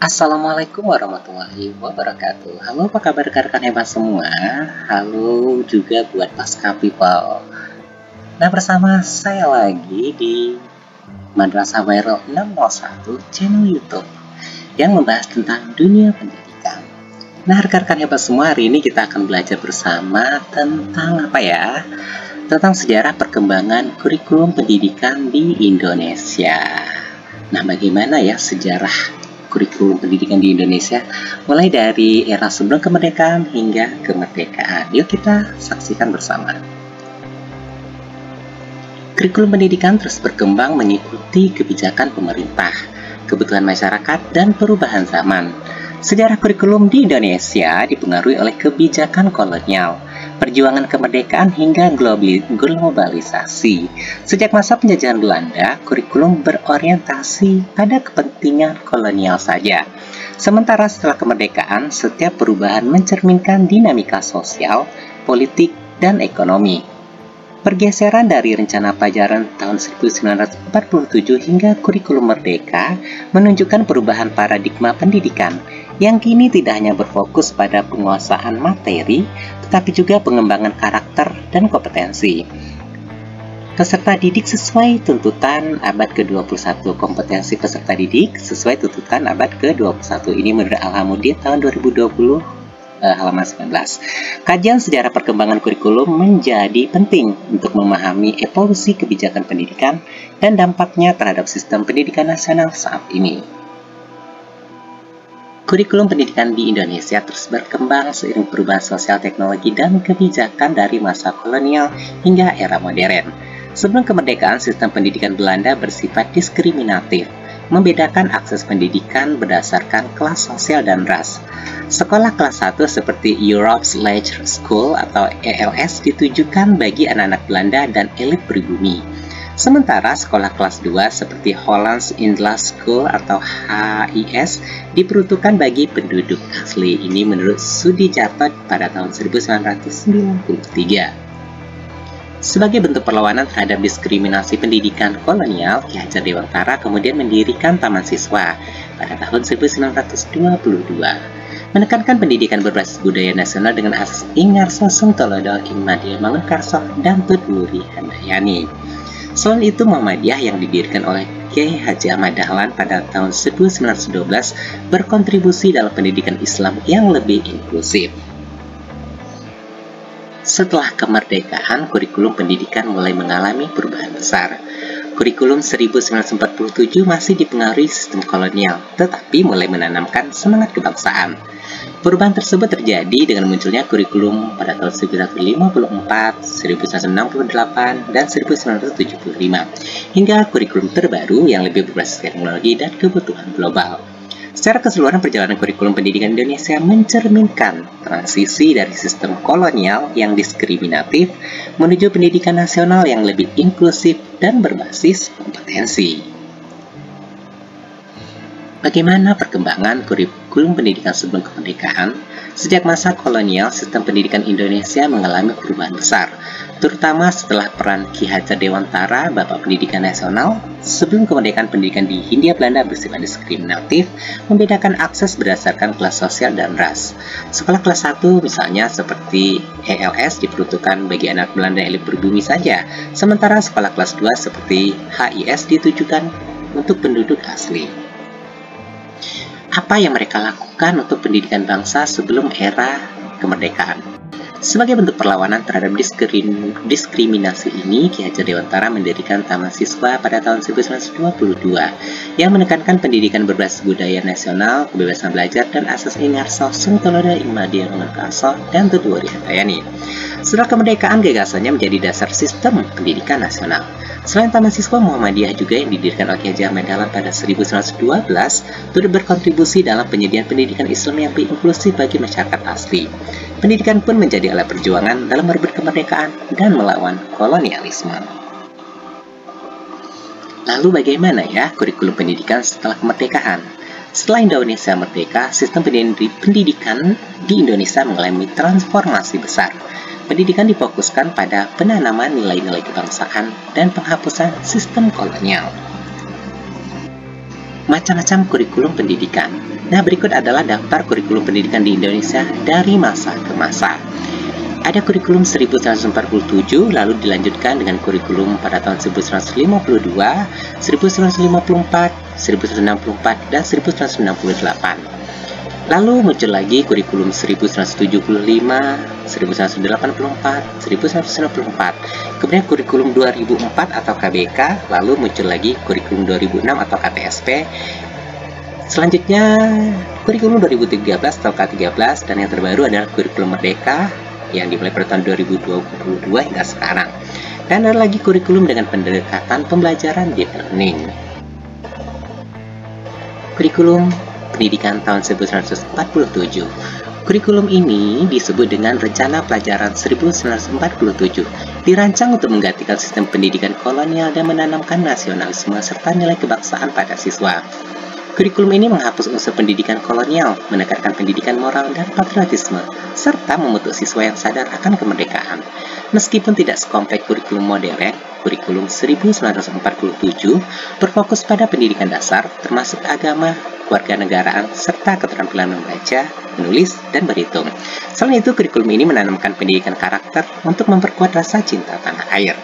Assalamualaikum warahmatullahi wabarakatuh. Halo, apa kabar rekan-rekan hebat semua? Halo juga buat Pasca People. Nah, bersama saya lagi di Madrasah Viral 601 channel YouTube yang membahas tentang dunia pendidikan. Nah, rekan-rekan hebat semua, hari ini kita akan belajar bersama tentang apa ya? Tentang sejarah perkembangan kurikulum pendidikan di Indonesia. Nah, bagaimana ya sejarah kurikulum pendidikan di Indonesia mulai dari era sebelum kemerdekaan hingga kemerdekaan? Yuk kita saksikan bersama. Kurikulum pendidikan terus berkembang mengikuti kebijakan pemerintah, kebutuhan masyarakat, dan perubahan zaman. Sejarah kurikulum di Indonesia dipengaruhi oleh kebijakan kolonial, perjuangan kemerdekaan hingga globalisasi. Sejak masa penjajahan Belanda, kurikulum berorientasi pada kepentingan kolonial saja. Sementara setelah kemerdekaan, setiap perubahan mencerminkan dinamika sosial, politik, dan ekonomi. Pergeseran dari rencana pelajaran tahun 1947 hingga kurikulum merdeka menunjukkan perubahan paradigma pendidikan yang kini tidak hanya berfokus pada penguasaan materi, tetapi juga pengembangan karakter dan kompetensi. Peserta didik sesuai tuntutan abad ke-21. Kompetensi peserta didik sesuai tuntutan abad ke-21. Ini menurut Al-Hamudi tahun 2020. Halaman 19. Kajian sejarah perkembangan kurikulum menjadi penting untuk memahami evolusi kebijakan pendidikan dan dampaknya terhadap sistem pendidikan nasional saat ini. Kurikulum pendidikan di Indonesia terus berkembang seiring perubahan sosial, teknologi, dan kebijakan dari masa kolonial hingga era modern. Sebelum kemerdekaan, sistem pendidikan Belanda bersifat diskriminatif, membedakan akses pendidikan berdasarkan kelas sosial dan ras. Sekolah kelas 1 seperti Europe's Leisure School atau ELS ditujukan bagi anak-anak Belanda dan elit pribumi. Sementara sekolah kelas 2 seperti Holland's Inland School atau HIS diperuntukkan bagi penduduk asli. Ini menurut studi Jartot pada tahun 1993. Sebagai bentuk perlawanan terhadap diskriminasi pendidikan kolonial, Ki Hajar Dewantara kemudian mendirikan Taman Siswa pada tahun 1922, menekankan pendidikan berbasis budaya nasional dengan asas Ingarso Sungtolodo, Immadia Mangunkarso, dan Tut Wuri Handayani. Selain itu, Muhammadiyah yang didirikan oleh Kiai Haji Ahmad Dahlan pada tahun 1912 berkontribusi dalam pendidikan Islam yang lebih inklusif. Setelah kemerdekaan, kurikulum pendidikan mulai mengalami perubahan besar. Kurikulum 1947 masih dipengaruhi sistem kolonial, tetapi mulai menanamkan semangat kebangsaan. Perubahan tersebut terjadi dengan munculnya kurikulum pada tahun 1954, 1968, dan 1975, hingga kurikulum terbaru yang lebih berbasis teknologi dan kebutuhan global. Secara keseluruhan, perjalanan kurikulum pendidikan Indonesia mencerminkan transisi dari sistem kolonial yang diskriminatif menuju pendidikan nasional yang lebih inklusif dan berbasis kompetensi. Bagaimana perkembangan kurikulum pendidikan sebelum kemerdekaan? Sejak masa kolonial, sistem pendidikan Indonesia mengalami perubahan besar, terutama setelah peran Ki Hajar Dewantara, Bapak Pendidikan Nasional. Sebelum kemerdekaan, pendidikan di Hindia Belanda bersifat diskriminatif, membedakan akses berdasarkan kelas sosial dan ras. Sekolah kelas 1 misalnya seperti ELS diperuntukkan bagi anak Belanda elit pribumi saja, sementara sekolah kelas 2 seperti HIS ditujukan untuk penduduk asli. Apa yang mereka lakukan untuk pendidikan bangsa sebelum era kemerdekaan? Sebagai bentuk perlawanan terhadap diskriminasi ini, Ki Hajar Dewantara mendirikan Taman Siswa pada tahun 1922 yang menekankan pendidikan berbasis budaya nasional, kebebasan belajar, dan asas Ingarso Sungtolodo, Immadia Mangunkarso, dan Tut Wuri Handayani. Setelah kemerdekaan, gagasannya menjadi dasar sistem pendidikan nasional. Selain Taman Siswa, Muhammadiyah juga yang didirikan oleh Ki Haji Ahmad Dahlan pada 1912 turut berkontribusi dalam penyediaan pendidikan Islam yang lebih inklusif bagi masyarakat asli. Pendidikan pun menjadi alat perjuangan dalam merebut kemerdekaan dan melawan kolonialisme. Lalu bagaimana ya kurikulum pendidikan setelah kemerdekaan? Setelah Indonesia merdeka, sistem pendidikan di Indonesia mengalami transformasi besar. Pendidikan difokuskan pada penanaman nilai-nilai kebangsaan dan penghapusan sistem kolonial. Macam-macam kurikulum pendidikan. Nah, berikut adalah daftar kurikulum pendidikan di Indonesia dari masa ke masa. Ada kurikulum 1947, lalu dilanjutkan dengan kurikulum pada tahun 1952, 1954, 1964, dan 1968. Lalu muncul lagi kurikulum 1975, 1984, 1994. Kemudian kurikulum 2004 atau KBK, lalu muncul lagi kurikulum 2006 atau KTSP. Selanjutnya kurikulum 2013 atau K13, dan yang terbaru adalah kurikulum Merdeka yang dimulai pada tahun 2022 hingga sekarang. Dan ada lagi kurikulum dengan pendekatan pembelajaran deep learning. Kurikulum pendidikan tahun 1947. Kurikulum ini disebut dengan Rencana Pelajaran 1947, dirancang untuk menggantikan sistem pendidikan kolonial dan menanamkan nasionalisme serta nilai kebangsaan pada siswa. Kurikulum ini menghapus unsur pendidikan kolonial, menekankan pendidikan moral dan patriotisme, serta membentuk siswa yang sadar akan kemerdekaan. Meskipun tidak sekompleks kurikulum modern, kurikulum 1947 berfokus pada pendidikan dasar, termasuk agama, kewarganegaraan, serta keterampilan membaca, menulis, dan berhitung. Selain itu, kurikulum ini menanamkan pendidikan karakter untuk memperkuat rasa cinta tanah air.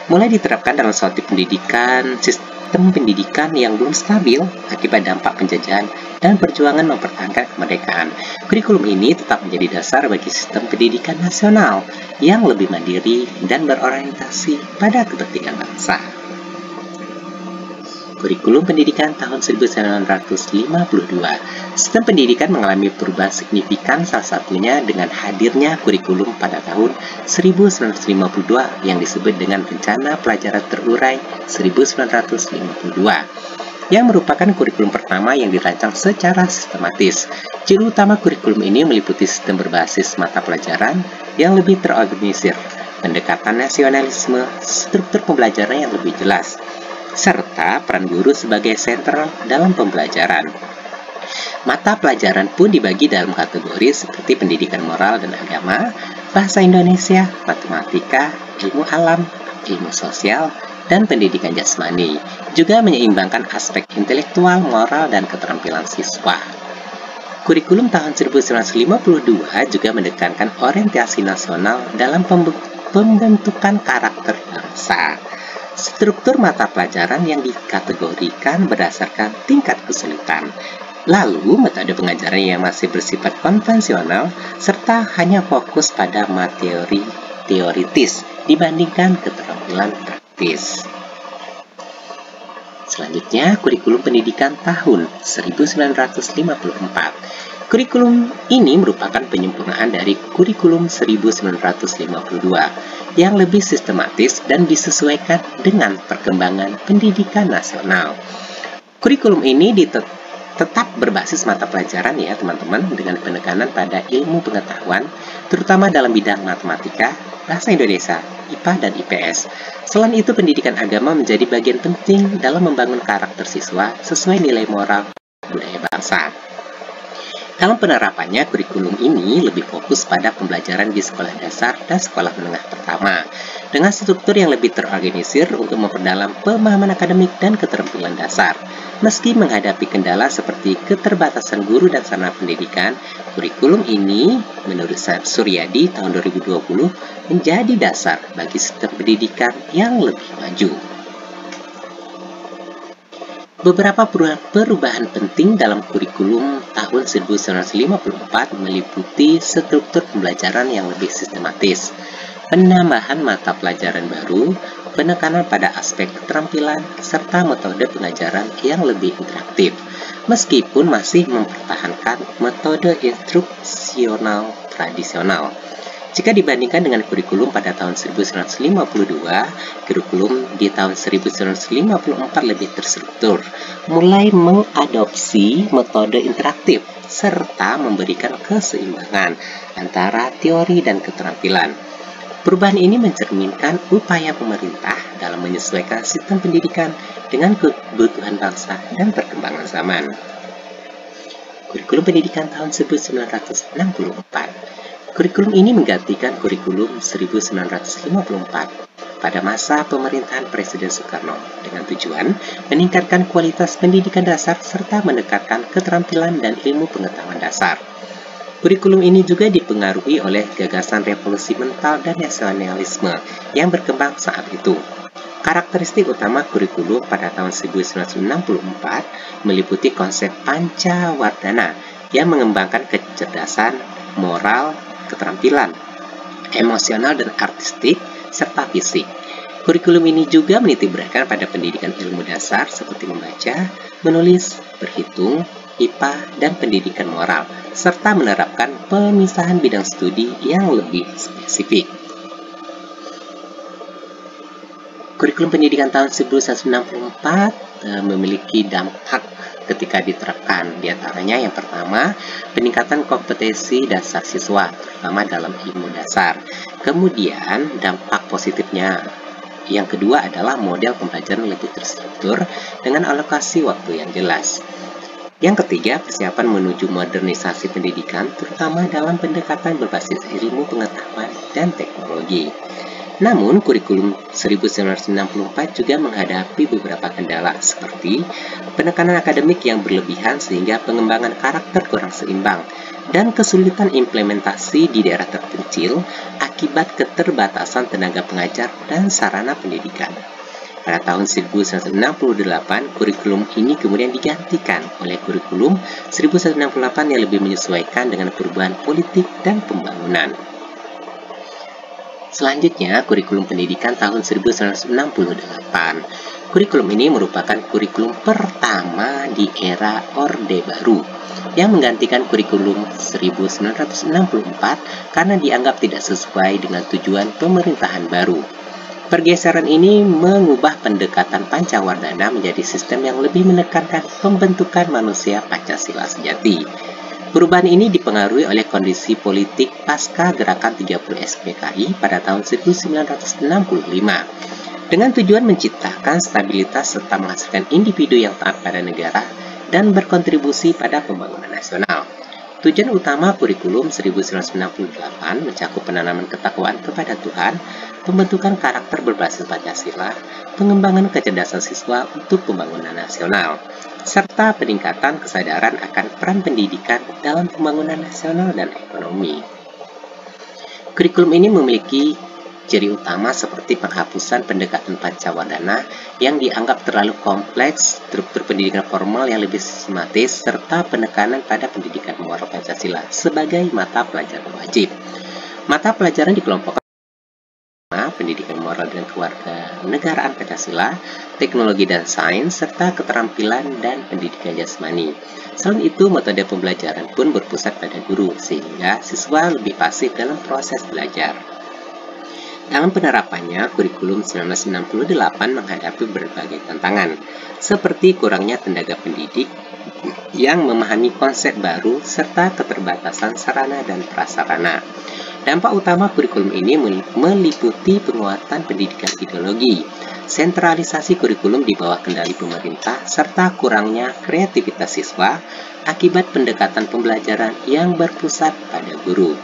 Mulai diterapkan dalam suatu sistem pendidikan yang belum stabil akibat dampak penjajahan dan perjuangan mempertahankan kemerdekaan. Kurikulum ini tetap menjadi dasar bagi sistem pendidikan nasional yang lebih mandiri dan berorientasi pada kepentingan bangsa. Kurikulum pendidikan tahun 1952. Sistem pendidikan mengalami perubahan signifikan, salah satunya dengan hadirnya kurikulum pada tahun 1952 yang disebut dengan Rencana Pelajaran Terurai 1952, yang merupakan kurikulum pertama yang dirancang secara sistematis. Ciri utama kurikulum ini meliputi sistem berbasis mata pelajaran yang lebih terorganisir, pendekatan nasionalisme, struktur pembelajaran yang lebih jelas, serta peran guru sebagai sentral dalam pembelajaran. Mata pelajaran pun dibagi dalam kategori seperti pendidikan moral dan agama, bahasa Indonesia, matematika, ilmu alam, ilmu sosial, dan pendidikan jasmani. Juga menyeimbangkan aspek intelektual, moral, dan keterampilan siswa. Kurikulum tahun 1952 juga menekankan orientasi nasional dalam pembentukan karakter bangsa. Struktur mata pelajaran yang dikategorikan berdasarkan tingkat kesulitan. Lalu, metode pengajaran yang masih bersifat konvensional serta hanya fokus pada materi teoritis dibandingkan keterampilan praktis. Selanjutnya, kurikulum pendidikan tahun 1954. Kurikulum ini merupakan penyempurnaan dari kurikulum 1952 yang lebih sistematis dan disesuaikan dengan perkembangan pendidikan nasional. Kurikulum ini tetap berbasis mata pelajaran ya teman-teman, dengan penekanan pada ilmu pengetahuan, terutama dalam bidang matematika, bahasa Indonesia, IPA, dan IPS. Selain itu, pendidikan agama menjadi bagian penting dalam membangun karakter siswa sesuai nilai moral budaya bangsa. Dalam penerapannya, kurikulum ini lebih fokus pada pembelajaran di sekolah dasar dan sekolah menengah pertama, dengan struktur yang lebih terorganisir untuk memperdalam pemahaman akademik dan keterampilan dasar. Meski menghadapi kendala seperti keterbatasan guru dan sarana pendidikan, kurikulum ini, menurut Suryadi tahun 2020, menjadi dasar bagi sistem pendidikan yang lebih maju. Beberapa perubahan penting dalam kurikulum tahun 1954 meliputi struktur pembelajaran yang lebih sistematis, penambahan mata pelajaran baru, penekanan pada aspek keterampilan, serta metode pengajaran yang lebih interaktif, meskipun masih mempertahankan metode instruksional tradisional. Jika dibandingkan dengan kurikulum pada tahun 1952, kurikulum di tahun 1954 lebih terstruktur, mulai mengadopsi metode interaktif, serta memberikan keseimbangan antara teori dan keterampilan. Perubahan ini mencerminkan upaya pemerintah dalam menyesuaikan sistem pendidikan dengan kebutuhan bangsa dan perkembangan zaman. Kurikulum pendidikan tahun 1964. Kurikulum ini menggantikan kurikulum 1954. pada masa pemerintahan Presiden Soekarno dengan tujuan meningkatkan kualitas pendidikan dasar serta meningkatkan keterampilan dan ilmu pengetahuan dasar. Kurikulum ini juga dipengaruhi oleh gagasan revolusi mental dan nasionalisme yang berkembang saat itu. Karakteristik utama kurikulum pada tahun 1964 meliputi konsep Pancawardhana yang mengembangkan kecerdasan, moral, keterampilan, emosional dan artistik, serta fisik. Kurikulum ini juga menitikberatkan pada pendidikan ilmu dasar seperti membaca, menulis, berhitung, IPA, dan pendidikan moral, serta menerapkan pemisahan bidang studi yang lebih spesifik. Kurikulum pendidikan tahun 1964 memiliki dampak ketika diterapkan. Di antaranya yang pertama, peningkatan kompetensi dasar siswa, terutama dalam ilmu dasar. Kemudian, dampak positifnya. Yang kedua adalah model pembelajaran lebih terstruktur dengan alokasi waktu yang jelas. Yang ketiga, persiapan menuju modernisasi pendidikan, terutama dalam pendekatan berbasis ilmu pengetahuan dan teknologi. Namun, kurikulum 1964 juga menghadapi beberapa kendala seperti penekanan akademik yang berlebihan sehingga pengembangan karakter kurang seimbang dan kesulitan implementasi di daerah terpencil akibat keterbatasan tenaga pengajar dan sarana pendidikan. Pada tahun 1968, kurikulum ini kemudian digantikan oleh kurikulum 1968 yang lebih menyesuaikan dengan perubahan politik dan pembangunan. Selanjutnya, kurikulum pendidikan tahun 1968. Kurikulum ini merupakan kurikulum pertama di era Orde Baru yang menggantikan kurikulum 1964 karena dianggap tidak sesuai dengan tujuan pemerintahan baru. Pergeseran ini mengubah pendekatan Pancawardhana menjadi sistem yang lebih menekankan pembentukan manusia Pancasila sejati. Perubahan ini dipengaruhi oleh kondisi politik pasca gerakan 30 SPKI pada tahun 1965 dengan tujuan menciptakan stabilitas serta menghasilkan individu yang taat pada negara dan berkontribusi pada pembangunan nasional. Tujuan utama kurikulum 1968 mencakup penanaman ketakwaan kepada Tuhan, pembentukan karakter berbasis Pancasila, pengembangan kecerdasan siswa untuk pembangunan nasional, serta peningkatan kesadaran akan peran pendidikan dalam pembangunan nasional dan ekonomi. Kurikulum ini memiliki ciri utama seperti penghapusan pendekatan Pancawardhana yang dianggap terlalu kompleks, struktur pendidikan formal yang lebih sistematis, serta penekanan pada pendidikan moral Pancasila sebagai mata pelajaran wajib. Mata pelajaran dikelompokkan pendidikan moral dan keluarga negaraan Pancasila, teknologi dan sains, serta keterampilan dan pendidikan jasmani. Selain itu, metode pembelajaran pun berpusat pada guru, sehingga siswa lebih pasif dalam proses belajar. Dalam penerapannya, kurikulum 1968 menghadapi berbagai tantangan, seperti kurangnya tenaga pendidik yang memahami konsep baru, serta keterbatasan sarana dan prasarana. Dampak utama kurikulum ini meliputi penguatan pendidikan ideologi, sentralisasi kurikulum di bawah kendali pemerintah, serta kurangnya kreativitas siswa akibat pendekatan pembelajaran yang berpusat pada guru.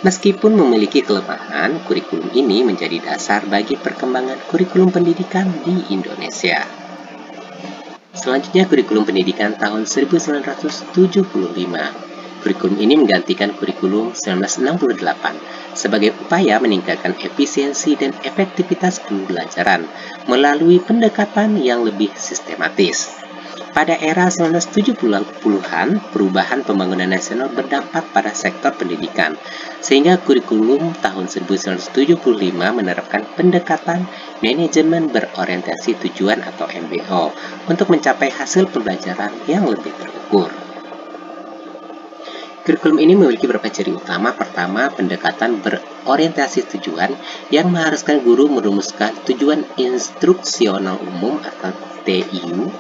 Meskipun memiliki kelemahan, kurikulum ini menjadi dasar bagi perkembangan kurikulum pendidikan di Indonesia. Selanjutnya, kurikulum pendidikan tahun 1975. Kurikulum ini menggantikan kurikulum 1968 sebagai upaya meningkatkan efisiensi dan efektivitas pembelajaran melalui pendekatan yang lebih sistematis. Pada era 1970-an, perubahan pembangunan nasional berdampak pada sektor pendidikan, sehingga kurikulum tahun 1975 menerapkan pendekatan manajemen berorientasi tujuan atau MBO untuk mencapai hasil pembelajaran yang lebih terukur. Kurikulum ini memiliki beberapa ciri utama. Pertama, pendekatan berorientasi tujuan yang mengharuskan guru merumuskan tujuan instruksional umum atau TIU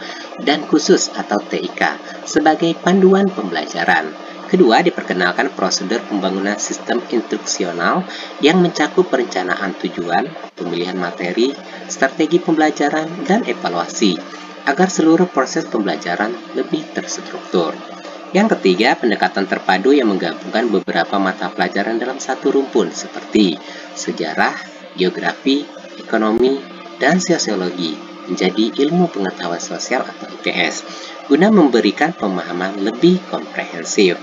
dan khusus atau TIK sebagai panduan pembelajaran. Kedua, diperkenalkan prosedur pembangunan sistem instruksional yang mencakup perencanaan tujuan, pemilihan materi, strategi pembelajaran, dan evaluasi agar seluruh proses pembelajaran lebih terstruktur. Yang ketiga, pendekatan terpadu yang menggabungkan beberapa mata pelajaran dalam satu rumpun seperti sejarah, geografi, ekonomi, dan sosiologi menjadi ilmu pengetahuan sosial atau IPS, guna memberikan pemahaman lebih komprehensif.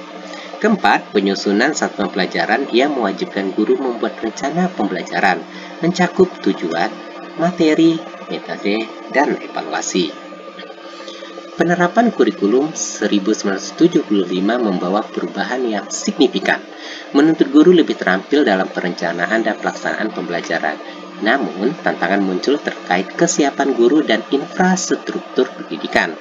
Keempat, penyusunan satuan pelajaran yang mewajibkan guru membuat rencana pembelajaran, mencakup tujuan, materi, metode, dan evaluasi. Penerapan kurikulum 1975 membawa perubahan yang signifikan, menuntut guru lebih terampil dalam perencanaan dan pelaksanaan pembelajaran. Namun, tantangan muncul terkait kesiapan guru dan infrastruktur pendidikan.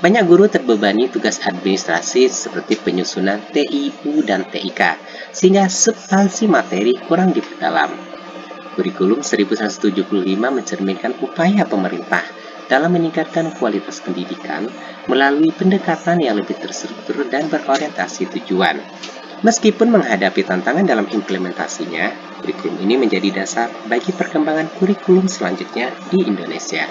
Banyak guru terbebani tugas administrasi seperti penyusunan TIU dan TIK, sehingga substansi materi kurang diperdalam. Kurikulum 1975 mencerminkan upaya pemerintah dalam meningkatkan kualitas pendidikan melalui pendekatan yang lebih terstruktur dan berorientasi tujuan. Meskipun menghadapi tantangan dalam implementasinya, kurikulum ini menjadi dasar bagi perkembangan kurikulum selanjutnya di Indonesia.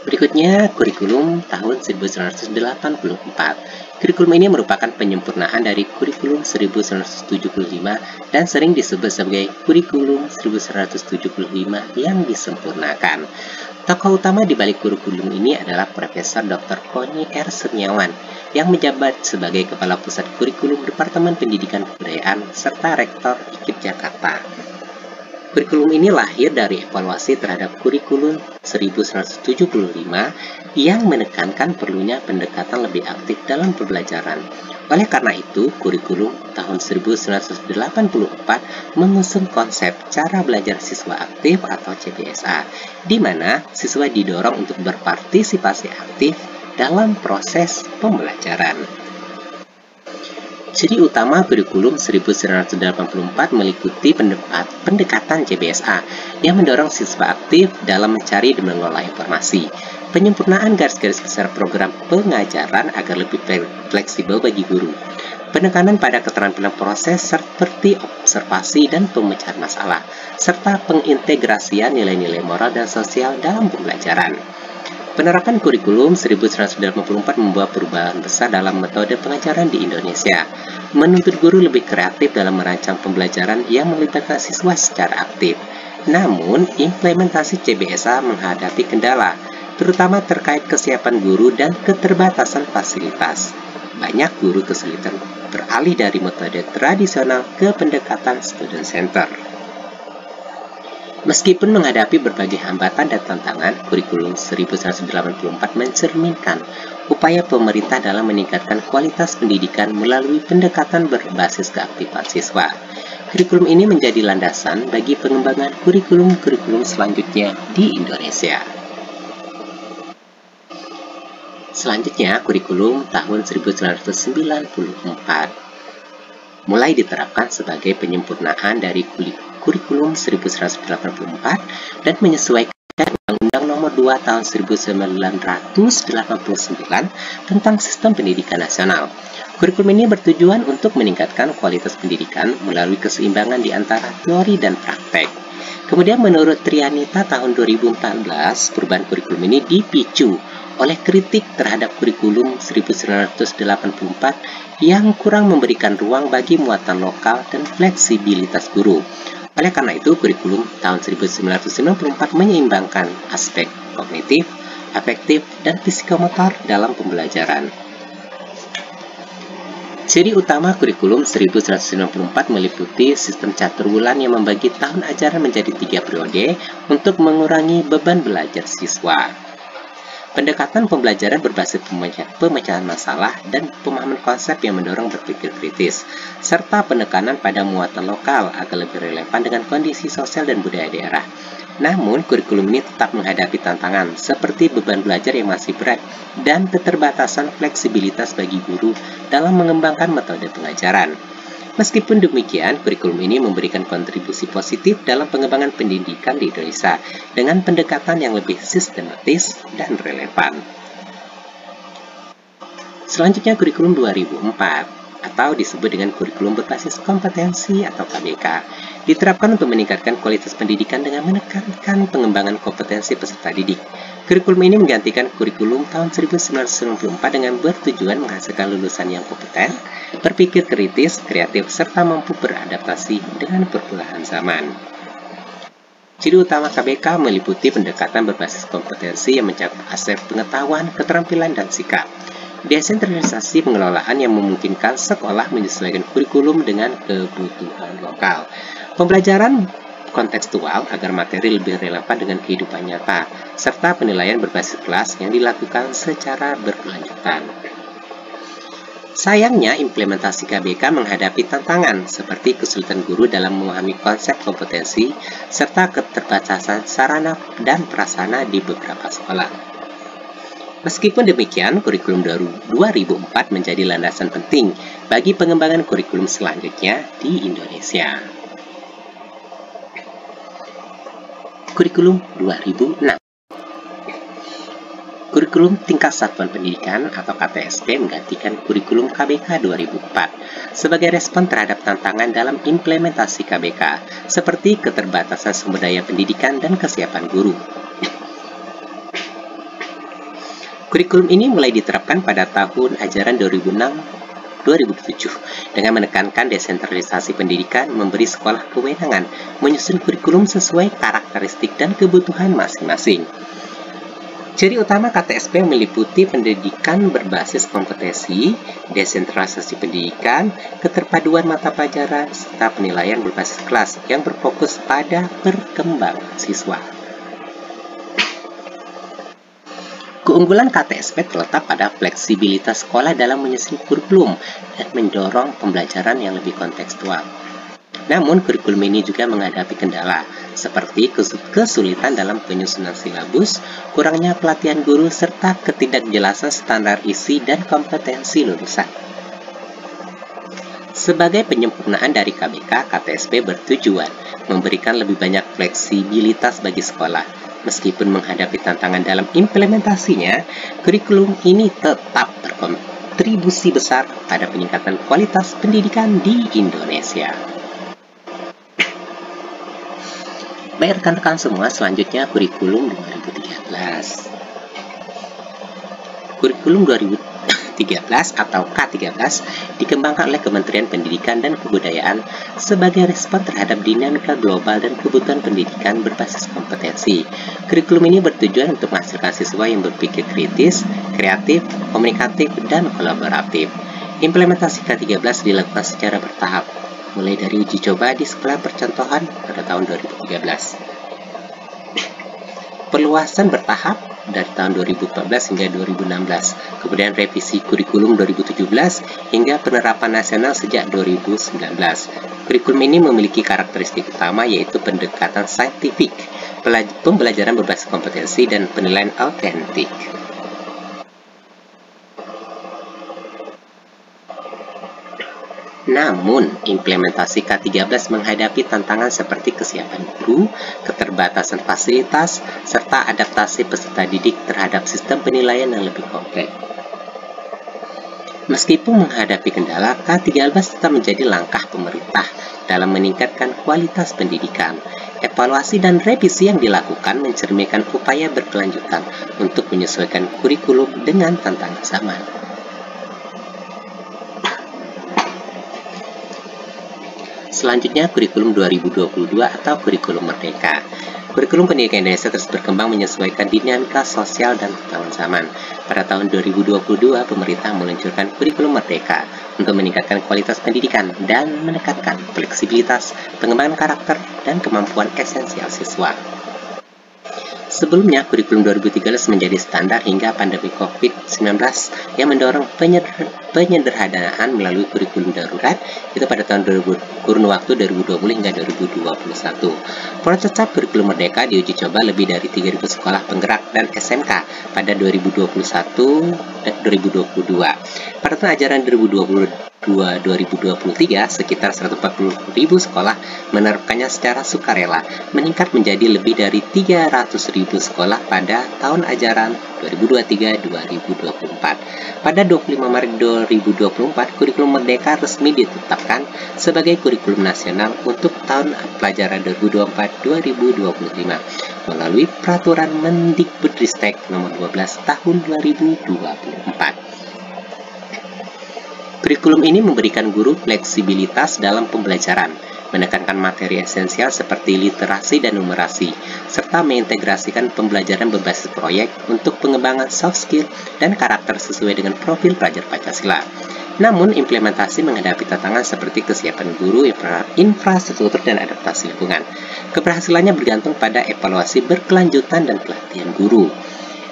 Berikutnya, kurikulum tahun 1984. Kurikulum ini merupakan penyempurnaan dari kurikulum 1975 dan sering disebut sebagai kurikulum 1975 yang disempurnakan. Tokoh utama di balik kurikulum ini adalah Profesor Dr. Kony R. Setiawan yang menjabat sebagai Kepala Pusat Kurikulum Departemen Pendidikan Kebudayaan serta Rektor IKIP Jakarta. Kurikulum ini lahir dari evaluasi terhadap kurikulum 1975 yang menekankan perlunya pendekatan lebih aktif dalam pembelajaran. Oleh karena itu, kurikulum tahun 1984 mengusung konsep cara belajar siswa aktif atau CBSA, di mana siswa didorong untuk berpartisipasi aktif dalam proses pembelajaran. Ciri utama kurikulum 1984 meliputi pendekatan CBSA yang mendorong siswa aktif dalam mencari dan mengelola informasi, penyempurnaan garis-garis besar program pengajaran agar lebih fleksibel bagi guru, penekanan pada keterampilan proses seperti observasi dan pemecahan masalah, serta pengintegrasian nilai-nilai moral dan sosial dalam pembelajaran. Penerapan kurikulum 1984 membawa perubahan besar dalam metode pengajaran di Indonesia, menuntut guru lebih kreatif dalam merancang pembelajaran yang melibatkan siswa secara aktif. Namun, implementasi CBSA menghadapi kendala, terutama terkait kesiapan guru dan keterbatasan fasilitas. Banyak guru kesulitan beralih dari metode tradisional ke pendekatan student center. Meskipun menghadapi berbagai hambatan dan tantangan, kurikulum 1984 mencerminkan upaya pemerintah dalam meningkatkan kualitas pendidikan melalui pendekatan berbasis keaktifan siswa. Kurikulum ini menjadi landasan bagi pengembangan kurikulum-kurikulum selanjutnya di Indonesia. Selanjutnya, kurikulum tahun 1994 mulai diterapkan sebagai penyempurnaan dari kurikulum 1984 dan menyesuaikan Undang-Undang Nomor 2 Tahun 1989 tentang Sistem Pendidikan Nasional. Kurikulum ini bertujuan untuk meningkatkan kualitas pendidikan melalui keseimbangan di antara teori dan praktek. Kemudian menurut Trianita tahun 2014, perubahan kurikulum ini dipicu oleh kritik terhadap kurikulum 1984 yang kurang memberikan ruang bagi muatan lokal dan fleksibilitas guru. Oleh karena itu, kurikulum tahun 1994 menyeimbangkan aspek kognitif, afektif, dan psikomotor dalam pembelajaran. Ciri utama kurikulum 1994 meliputi sistem caturwulan yang membagi tahun ajaran menjadi 3 periode untuk mengurangi beban belajar siswa. Pendekatan pembelajaran berbasis pemecahan masalah dan pemahaman konsep yang mendorong berpikir kritis, serta penekanan pada muatan lokal agar lebih relevan dengan kondisi sosial dan budaya daerah. Namun, kurikulum ini tetap menghadapi tantangan seperti beban belajar yang masih berat dan keterbatasan fleksibilitas bagi guru dalam mengembangkan metode pengajaran. Meskipun demikian, kurikulum ini memberikan kontribusi positif dalam pengembangan pendidikan di Indonesia dengan pendekatan yang lebih sistematis dan relevan. Selanjutnya, kurikulum 2004 atau disebut dengan kurikulum berbasis kompetensi atau KBK, diterapkan untuk meningkatkan kualitas pendidikan dengan menekankan pengembangan kompetensi peserta didik. Kurikulum ini menggantikan kurikulum tahun 1994 dengan bertujuan menghasilkan lulusan yang kompeten, berpikir kritis, kreatif, serta mampu beradaptasi dengan perubahan zaman. Ciri utama KBK meliputi pendekatan berbasis kompetensi yang mencakup aspek pengetahuan, keterampilan, dan sikap. Desentralisasi pengelolaan yang memungkinkan sekolah menyesuaikan kurikulum dengan kebutuhan lokal. Pembelajaran kontekstual agar materi lebih relevan dengan kehidupan nyata, serta penilaian berbasis kelas yang dilakukan secara berkelanjutan. Sayangnya, implementasi KBK menghadapi tantangan seperti kesulitan guru dalam memahami konsep kompetensi serta keterbatasan sarana dan prasarana di beberapa sekolah. Meskipun demikian, kurikulum 2004 menjadi landasan penting bagi pengembangan kurikulum selanjutnya di Indonesia. Kurikulum 2006. Kurikulum Tingkat Satuan Pendidikan atau KTSP menggantikan kurikulum KBK 2004 sebagai respon terhadap tantangan dalam implementasi KBK seperti keterbatasan sumber daya pendidikan dan kesiapan guru. Kurikulum ini mulai diterapkan pada tahun ajaran 2006-2007 dengan menekankan desentralisasi pendidikan, memberi sekolah kewenangan menyusun kurikulum sesuai karakteristik dan kebutuhan masing-masing. Ciri utama KTSP meliputi pendidikan berbasis kompetensi, desentralisasi pendidikan, keterpaduan mata pelajaran, serta penilaian berbasis kelas yang berfokus pada perkembangan siswa. Keunggulan KTSP terletak pada fleksibilitas sekolah dalam menyusun kurikulum dan mendorong pembelajaran yang lebih kontekstual. Namun, kurikulum ini juga menghadapi kendala, seperti kesulitan dalam penyusunan silabus, kurangnya pelatihan guru, serta ketidakjelasan standar isi dan kompetensi lulusan. Sebagai penyempurnaan dari KBK, KTSP bertujuan memberikan lebih banyak fleksibilitas bagi sekolah. Meskipun menghadapi tantangan dalam implementasinya, kurikulum ini tetap berkontribusi besar pada peningkatan kualitas pendidikan di Indonesia. Baik rekan-rekan semua, selanjutnya kurikulum 2013. Kurikulum 2013 atau K13 dikembangkan oleh Kementerian Pendidikan dan Kebudayaan sebagai respon terhadap dinamika global dan kebutuhan pendidikan berbasis kompetensi. Kurikulum ini bertujuan untuk menghasilkan siswa yang berpikir kritis, kreatif, komunikatif, dan kolaboratif. Implementasi K13 dilakukan secara bertahap, mulai dari uji coba di sekolah percontohan pada tahun 2013. Perluasan bertahap dari tahun 2014 hingga 2016, kemudian revisi kurikulum 2017 hingga penerapan nasional sejak 2019. Kurikulum ini memiliki karakteristik utama yaitu pendekatan saintifik, pembelajaran berbasis kompetensi, dan penilaian autentik. Namun, implementasi K13 menghadapi tantangan seperti kesiapan guru, keterbatasan fasilitas, serta adaptasi peserta didik terhadap sistem penilaian yang lebih kompleks. Meskipun menghadapi kendala, K13 tetap menjadi langkah pemerintah dalam meningkatkan kualitas pendidikan. Evaluasi dan revisi yang dilakukan mencerminkan upaya berkelanjutan untuk menyesuaikan kurikulum dengan tantangan zaman. Selanjutnya, kurikulum 2022 atau kurikulum merdeka. Kurikulum pendidikan Indonesia terus berkembang menyesuaikan dinamika sosial dan tantangan zaman. Pada tahun 2022, pemerintah meluncurkan kurikulum merdeka untuk meningkatkan kualitas pendidikan dan menekankan fleksibilitas, pengembangan karakter, dan kemampuan esensial siswa. Sebelumnya, kurikulum 2013 menjadi standar hingga pandemi COVID-19 yang mendorong penyederhanaan melalui kurikulum darurat itu pada tahun kurun waktu 2020 hingga 2021. Prototip kurikulum merdeka diuji coba lebih dari 3.000 sekolah penggerak dan SMK pada 2021 dan 2022. Pada tahun ajaran 2022-2023, sekitar 140.000 sekolah menerapkannya secara sukarela, meningkat menjadi lebih dari 300.000 sekolah pada tahun ajaran 2023-2024. Pada 25 Maret 2024, kurikulum merdeka resmi ditetapkan sebagai kurikulum nasional untuk tahun pelajaran 2024-2025 melalui Peraturan Mendikbudristek Nomor 12 Tahun 2024. Kurikulum ini memberikan guru fleksibilitas dalam pembelajaran, menekankan materi esensial seperti literasi dan numerasi, serta mengintegrasikan pembelajaran berbasis proyek untuk pengembangan soft skill dan karakter sesuai dengan profil pelajar Pancasila. Namun, implementasi menghadapi tantangan seperti kesiapan guru, infrastruktur, dan adaptasi lingkungan. Keberhasilannya bergantung pada evaluasi berkelanjutan dan pelatihan guru.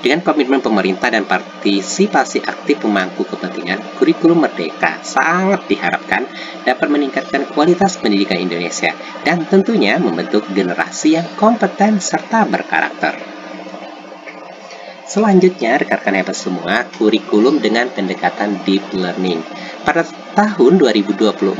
Dengan komitmen pemerintah dan partisipasi aktif pemangku kepentingan, kurikulum merdeka sangat diharapkan dapat meningkatkan kualitas pendidikan Indonesia dan tentunya membentuk generasi yang kompeten serta berkarakter. Selanjutnya, rekan-rekan hebat semua, kurikulum dengan pendekatan deep learning. Pada tahun 2024,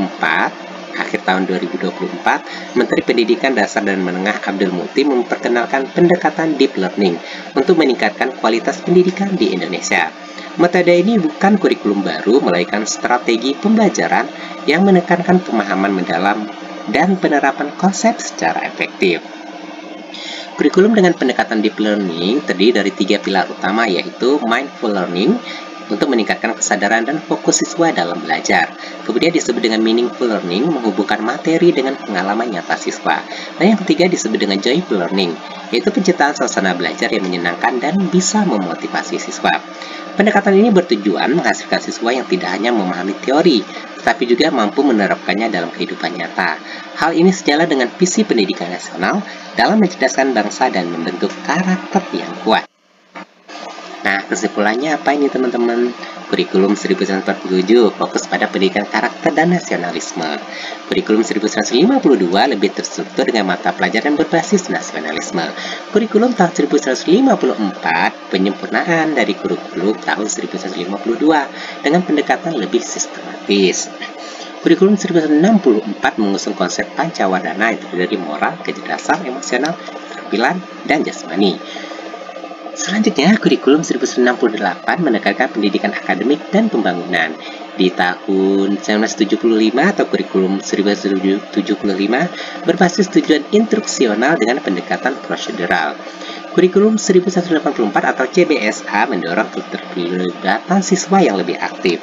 akhir tahun 2024, Menteri Pendidikan Dasar dan Menengah Abdul Muti memperkenalkan pendekatan deep learning untuk meningkatkan kualitas pendidikan di Indonesia. Metode ini bukan kurikulum baru, melainkan strategi pembelajaran yang menekankan pemahaman mendalam dan penerapan konsep secara efektif. Kurikulum dengan pendekatan deep learning terdiri dari 3 pilar utama, yaitu mindful learning, untuk meningkatkan kesadaran dan fokus siswa dalam belajar. Kemudian disebut dengan meaningful learning, menghubungkan materi dengan pengalaman nyata siswa. Dan yang ketiga disebut dengan joyful learning, yaitu penciptaan suasana belajar yang menyenangkan dan bisa memotivasi siswa. Pendekatan ini bertujuan menghasilkan siswa yang tidak hanya memahami teori, tetapi juga mampu menerapkannya dalam kehidupan nyata. Hal ini sejalan dengan visi pendidikan nasional dalam mencerdaskan bangsa dan membentuk karakter yang kuat. Nah, kesimpulannya apa ini teman-teman? Kurikulum 1947 fokus pada pendidikan karakter dan nasionalisme. Kurikulum 1952 lebih terstruktur dengan mata pelajaran berbasis nasionalisme. Kurikulum tahun 1954 penyempurnaan dari kurikulum tahun 1952 dengan pendekatan lebih sistematis. Kurikulum 1964 mengusung konsep Pancawardana yang terdiri dari moral, kecerdasan, emosional, keterampilan, dan jasmani. Selanjutnya, kurikulum 1968 menekankan pendidikan akademik dan pembangunan. Di tahun 1975 atau kurikulum 1975 berbasis tujuan instruksional dengan pendekatan prosedural. Kurikulum 1184 atau CBSA mendorong keterlibatan siswa yang lebih aktif.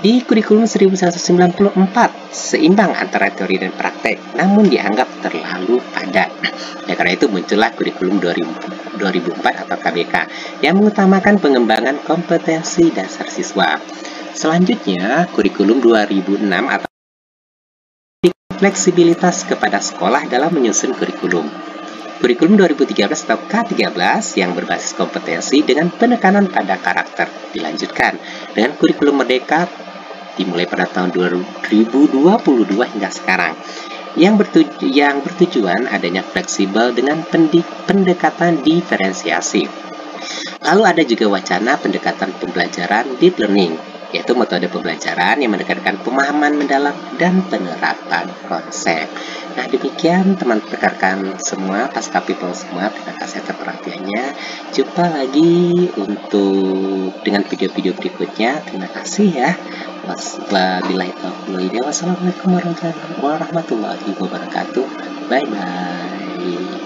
Di kurikulum 1194, seimbang antara teori dan praktek, namun dianggap terlalu padat. Ya, karena itu muncullah kurikulum 2004 atau KBK yang mengutamakan pengembangan kompetensi dasar siswa. Selanjutnya, kurikulum 2006 atau fleksibilitas kepada sekolah dalam menyusun kurikulum. Kurikulum 2013 atau K13 yang berbasis kompetensi dengan penekanan pada karakter dilanjutkan dengan kurikulum merdeka dimulai pada tahun 2022 hingga sekarang yang bertujuan adanya fleksibel dengan pendekatan diferensiasi. Lalu ada juga wacana pendekatan pembelajaran deep learning, yaitu metode pembelajaran yang menekankan pemahaman mendalam dan penerapan konsep. Nah, demikian teman rekan semua, Pasca People semua, terima kasih atas perhatiannya. Jumpa lagi dengan video-video berikutnya. Terima kasih ya. Wassalamualaikum warahmatullahi wabarakatuh. Bye bye.